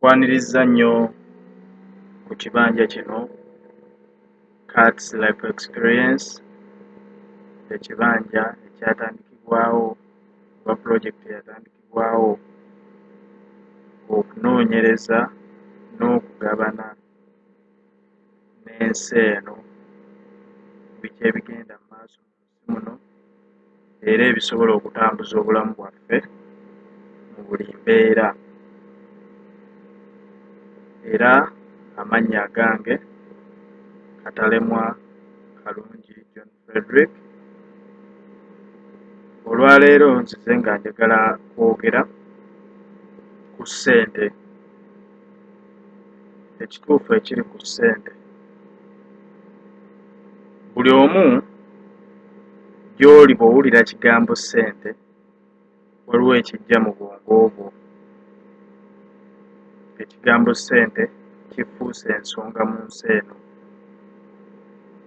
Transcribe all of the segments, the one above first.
Nkwaniriza nnyo ku kibanja kino Cats Life Experience, ekibanja ekyatandikibwawo oba pulojekiti eyatandikibwawo okunoonyereza n'okugabana n'ensi eno biki ebigenda mu maaso mu nsi muno era ebisobola okutambuza obulamu bwaffe mu buli mbeera. Era amannya agange Katalemwa Kalungi John Frederick. Olwaleero nzize nga njagala kwogera ku ssente, ekituufu ekiri ku ssente. Buli omu gy'oli bw'owulira kigambo ssente waliwo ekijja mu bwongo bwo. Ekigambo ssente kifuuse ensonga mu nsi eno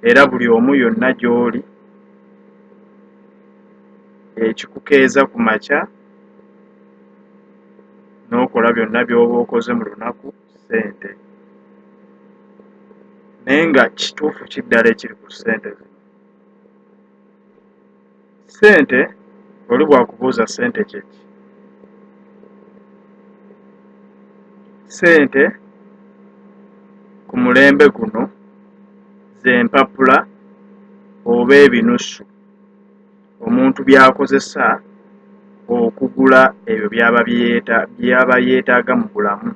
era buli omu yonna gy'oli ekikukeeza ku makya n'okola byonna by'oba okoze mu lunaku ssente. Naye nga kituufu ki ddala ekiri ku ssente zino? Ssente, oli bw'akubuuza ssente kye ki? Ssente ku mulembe guno z'empapula oba ebinusu omuntu by'akozesa okugula ebyo by'aba yeetaaga mu bulamu,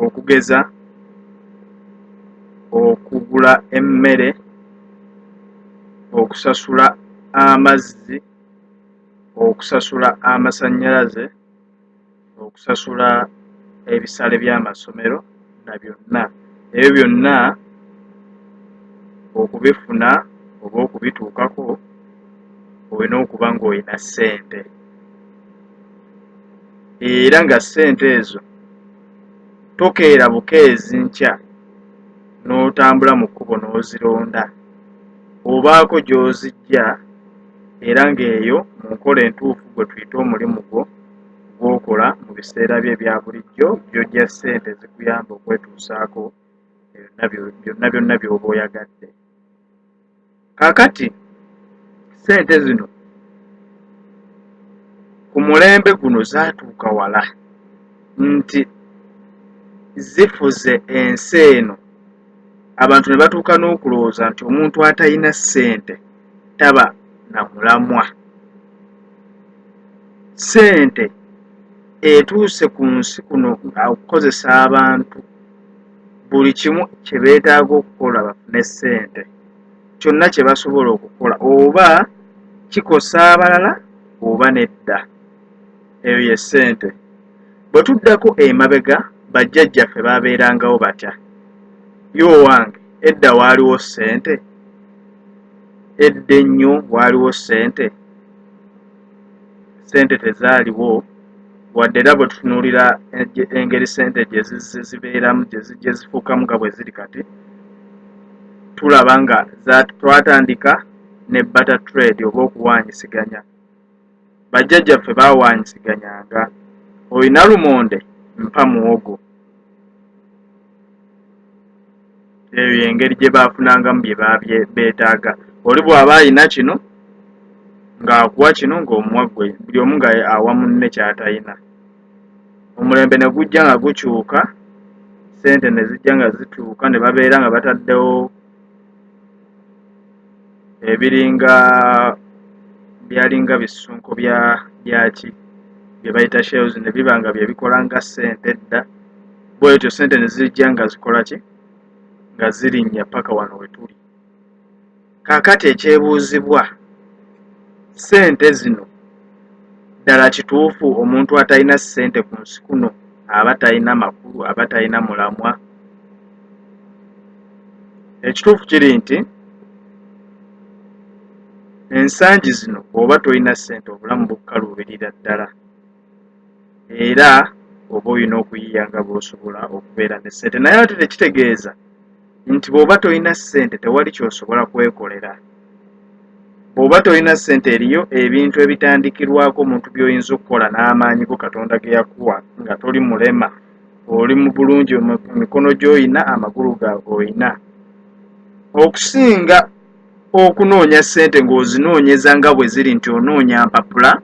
okugeza okugula emmere, okusasula amazzi, okusasula amasannyalaze, okusasula ebisale by'amasomero na byonna. Ebyo byonna okubifuna oba okubituukako olina okuba ng'olina ssente. Era nga ssente ezo tokeera bukeezi nkya n'otambula mu kkubo n'ozironda, obaako gy'ozijja era ng'eyo mu nkola entuufu gwe tuyita omulimu gwo gw'okola mu biseera byo ebya bulijjo gy'ojja ssente zikuyamba okwetuusaako byonna by'oba oyagadde. Kaakati ssente zino ku mulembe guno zaatuuka wala nti zifuze ensi eno, abantu ne batuuka n'okulowooza nti omuntu atalina ssente taba na mulamwa. Ssente etuuse ku nsi kuno okukozesa abantu buli kimu kye beetaaga okukola bafune ssente, kyonna kye basobola okukola oba kikosa abalala oba nedda. Eyo ye ssente. Bwe tuddako emabega bajjajjaffe baabeerangawo batya? Yo wange edda waaliwo ssente? Edda ennyo waaliwo ssente? Ssente tezaaliwo wadde era bwe tutunuulira engeri ssente gye zibeeramu gye zifuukamu nga bwe ziri kati, tulaba nga twatandika ne barter trade oba okuwaanyisiganya. Bajjajjaffe baawaanyisiganyanga, olina lumonde mpa muwogo. Eyo y'engeri gye baafunangamu bye beetaaga. Oli bw'aba alina kino ng'akuwa kino ng'omuwa ggwe, buli omu nga awa munne ky'atalina. Omulembe ne gujja nga gukyuka, ssente ne zijja nga zituuka, ne babeera nga bataddewo byalinga bisunko byaki bye bayita shells, ne biba nga bye bikola nga ssente edda. Bw'etyo ssente ne zijja nga zikola ki? Nga zirinnya paka wano we tuli. Kaakati ekyebuuzibwa, ssente zino ddala kituufu omuntu atalina ssente ku nsi kuno aba talina makulu, aba talina mulamwa? Ekituufu kiri nti ensangi zino bw'oba tolina ssente obulamu bukukaluubirira ddala, era oba olina okuyiiya nga bw'osobola okubeera ne ssente. Naye ate tekitegeeza nti bw'oba tolina ssente tewali ky'osobola kwekolera. bw'oba tolina ssente eriyo ebintu ebitandikirwako omuntu by'oyinza okukola n'amaanyi go Katonda ge yakuwa nga toli mulema, oli mu bulungi, emikono gy'oyina, amagulu g'oyina, okusinga okunoonya ssente ng'ozinoonyeza nga bwe ziri nti onoonya mpapula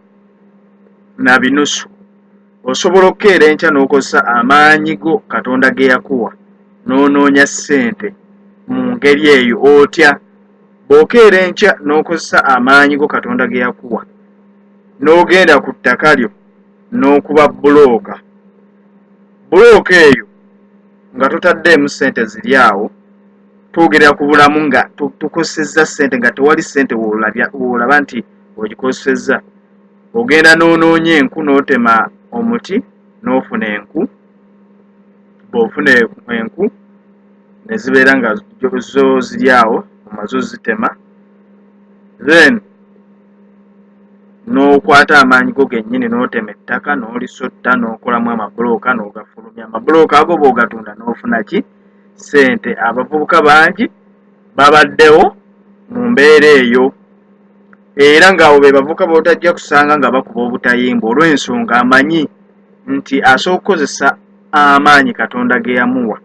na binusu. Osobola okukeera enkya n'okozesa amaanyi go Katonda ge yakuwa n'onoonya ssente mu ngeri eyo otya. Bw'okeera enkya n'okozesa amaanyi go Katonda ge yakuwa n'ogenda ku ttaka lyo n'okuba bulooka eyo nga totaddeemu ssente ziri awo, twogerera ku bulamu nga tukozesezza ssente nga tewali ssente woolaba nti ogikozesezza. Ogenda n'onoonya enku n'otema omuti n'ofuna enku. Bw'ofuna enku ne zibeera nga zo ziri awo omaze ozitema, then n'okwata amaanyi go gennyini n'otema ettaka n'olisotta n'okolamu amabulooka n'ogafulumya. Amabulooka ago bw'ogatunda n'ofuna ki? Ssente. Abavubuka bangi babaddewo mu mbeera eyo, era ng'abo be bavubuka b'otajja kusanga nga bakuba obutayimba olw'ensonga amanyi nti asobola okukozesa amaanyi Katonda ge yamuwa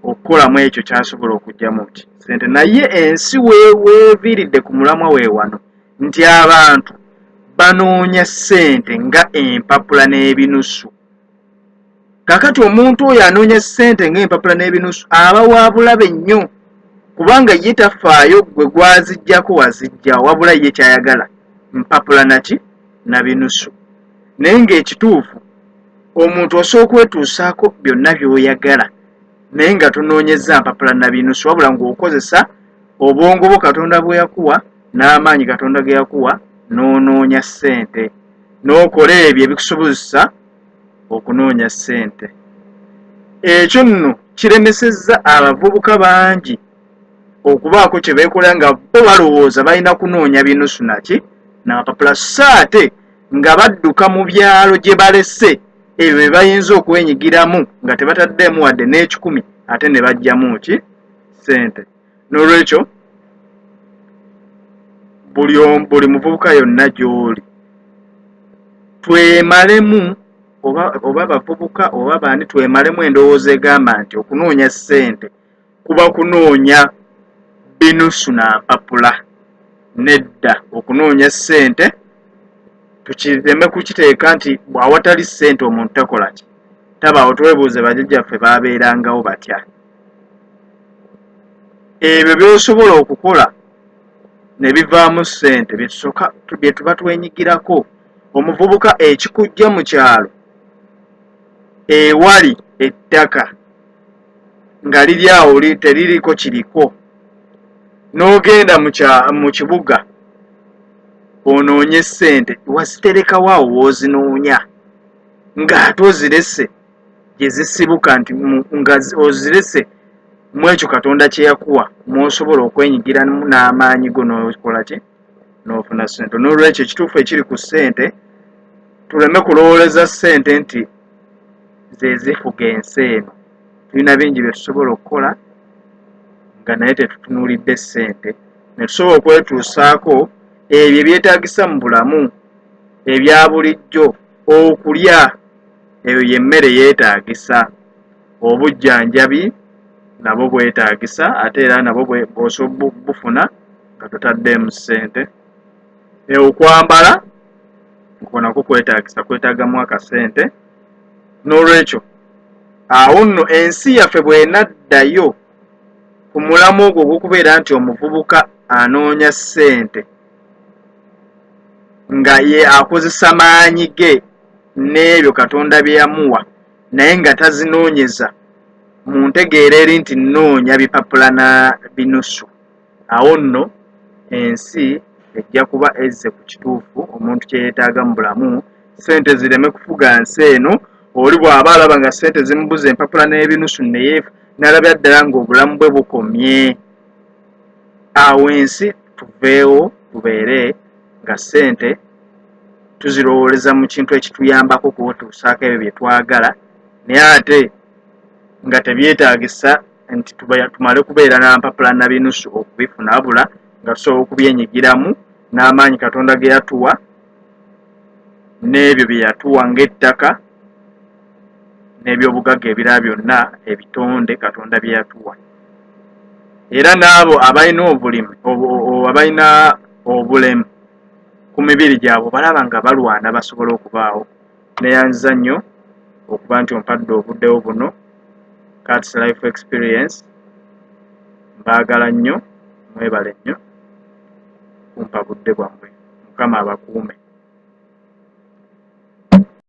okukolamu ekyo ky'asobola okuggyamu ki ssente. Naye ensi weeviiridde ku mulamwa we wano nti abantu banoonya ssente nga empapula n'ebinusu. Kakati omuntu oyo anoonya ssente ng'empapula n'ebinusu aba wa bulabe nnyo, kubanga ye tafaayo gwe gwaziggyako wazijja, wabula ye kyayagala mpapula na binusu. Naye ng'ekituufu omuntu osobola okwetuusaako byonna by'oyagala naye nga tunoonyeza mpapula na binusu, wabula ng'okozesa obwongo bwo Katonda bwe yakuwa n'amaanyi Katonda ge yakuwa n'onoonya ssente, n'okola ebyo ebikusobozesa okunoonya ssente. Ekyo nno kiremesezza abavubuka bangi okubaako kye beekolera nga bo balowooza balina kunoonya binusu n'amapapula, so ate nga badduka mu byalo gye balese ebyo bye bayinza okwenyigiramu nga tebataddeemu wadde n'ekikumi, ate ne bajjamu ki ssente. N'olwekyo buli muvubuka yonna gy'oli twemalemu, oba bavubuka oba bandi, twemalemu endowooza egamba nti okunoonya ssente kuba kunoonya binusu na mpapula. Nedda, okunoonya ssente tukireme kukiteeka nti awatali ssente omuntu takola ki, tabaawo. Twebuuze bajjajjaffe baabeerangawo batya. Ebyo by'osobola okukola ne bivaamu ssente bye tuba twenyigirako. Omuvubuka ekikujja mu kyalo ewali ettaka nga liri awo teririiko kiriko, n'ogenda mu kibuga onoonye ssente, waziterekawo awo w'ozinoonya ng'ate ozirese gye zisibuka nti nga ozirese mu ekyo Katonda kye yakuwa mw'osobola okwenyigira n'amaanyi go n'okola ki n'ofuna ssente. N'olwekyo ekituufu ekiri ku ssente, tuleme kulowooleza ssente nti ze zifuga ensi eno. Tulina bingi bye tusobola okukola nga naye tetutunuulidde ssente, ne tusobola okwetuusaako ebyo ebyetaagisa mu bulamu ebya bulijjo. Okulya, eyo y'emmere yeetaagisa. Obujjanjabi nabwo bwetaagisa, ate era nabwo bw'osobola bufuna nga totaddeemu ssente. Okwambala okwo nakwo kwetaagamu akasente. N'olwekyo awo nno ensi yaffe bw'enaddayo ku mulamu ogwo ogw'okubeera nti omuvubuka anoonya ssente nga ye akozesa maanyi ge n'ebyo Katonda bye yamuwa, naye nga tazinoonyeza mu ntegeera eri nti nnoonya bipapula na binusu, awo nno ensi ejja kuba ezze ku kituufu omuntu kye yeetaaga mu bulamu. Ssente zireme kufuga nsi eno. Oli bw'aba alaba nga ssente zimubuza empapula n'ebinusu n'alabya ddala ng'obulamu bwe bukomye, awo ensi tuveewo tubeere nga ssente tuzirowooleza mu kintu ekituyambako kutuusaako ebyo bye twagala, naye ate nga tebyetaagisa nti tumale kubeera na mpapula na binusu okubifuna, wabula nga tusobola okubyenyigiramu n'amaanyi Katonda ge yatuwa n'ebyo bye yatuwa ng'ettaka n'ebyobugagga ebirala byonna ebitonde Katonda bye yatuwa. Era n'abo abalina obulemu ku mibiri gyabwe balaba nga balwana basobole okubaawo. Neeyanziza nnyo okuba nti ompadde obuddewo buno Kat's Life Experience. Mbaagala nnyo, mwebale nnyo kumpa budde bwammwe. Mukama abakuume.